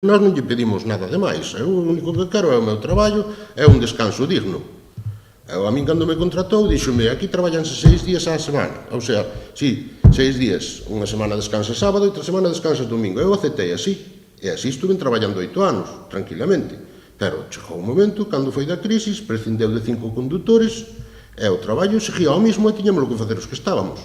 Nós non lle pedimos nada de máis. Eu o único que quero é o meu traballo, é un descanso digno. Eu, a min, cando me contratou, díxome, aquí traballanse 6 días á semana. Ou sea, sí, 6 días, unha semana descansa sábado e outra semana descansa domingo. Eu aceptei así. E así estuve traballando 8 anos, tranquilamente. Pero chegou un momento, cando foi da crisis, prescindeu de 5 condutores, e o traballo seguía ao mismo e tiñamos que facer os que estábamos.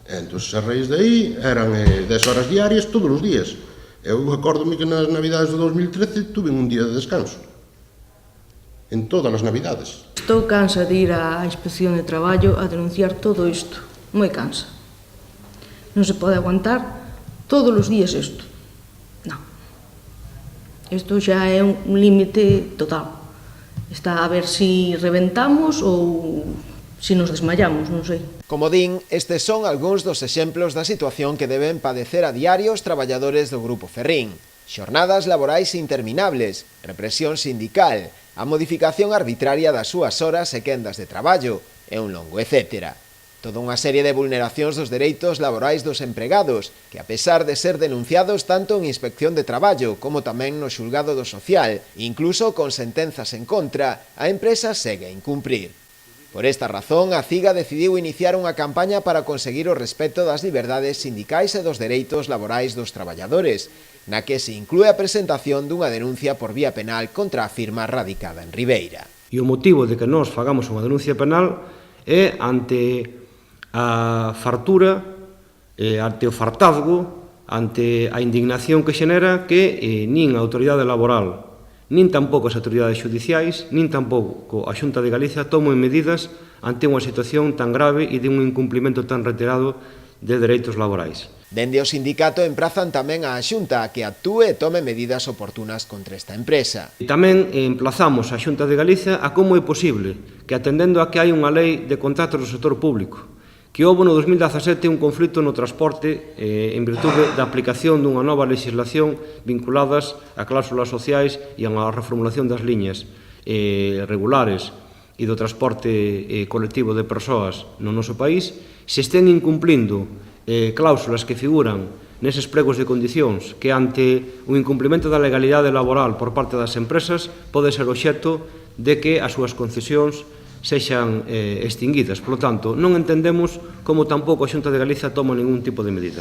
E entón, a raíz de aí, eran 10 horas diarias todos os días. Eu acórdome que nas Navidades de 2013 tuve un día de descanso. En todas as Navidades. Estou cansa de ir á Inspección de Traballo a denunciar todo isto. Moi cansa. Non se pode aguantar todos os días isto. Non. Isto xa é un límite total. Está a ver si reventamos ou si nos desmayamos, non sei. Como din, estes son algúns dos exemplos da situación que deben padecer a diario os traballadores do Grupo Ferrín. Xornadas laborais interminables, represión sindical, a modificación arbitraria das súas horas e quendas de traballo, e un longo etcétera. Toda unha serie de vulneracións dos dereitos laborais dos empregados, que a pesar de ser denunciados tanto en Inspección de Traballo como tamén no Xulgado do Social, incluso con sentenzas en contra, a empresa segue a incumprir. Por esta razón, a CIGA decidiu iniciar unha campaña para conseguir o respeto das liberdades sindicais e dos dereitos laborais dos traballadores, na que se inclúe a presentación dunha denuncia por vía penal contra a firma radicada en Ribeira. E o motivo de que nós fagamos unha denuncia penal é ante a fartura, ante o fartazgo, ante a indignación que xenera que nin a autoridade laboral, nin tampouco as autoridades xudiciais, nin tampouco a Xunta de Galicia tomen medidas ante unha situación tan grave e de un incumplimento tan reiterado de dereitos laborais. Dende o sindicato emprazan tamén á Xunta a que actúe e tome medidas oportunas contra esta empresa. E tamén emplazamos a Xunta de Galicia a como é posible que, atendendo a que hai unha lei de contratos do sector público, que houve no 2017 un conflito no transporte en virtude da aplicación dunha nova legislación vinculadas a cláusulas sociais e a reformulación das liñas regulares e do transporte colectivo de persoas no noso país, se estén incumplindo cláusulas que figuran neses pregos de condicións que, ante o incumplimento da legalidade laboral por parte das empresas, pode ser obxecto de que as súas concesións sexan extinguidas. Por lo tanto, non entendemos como tampouco a Xunta de Galicia toma ningún tipo de medida.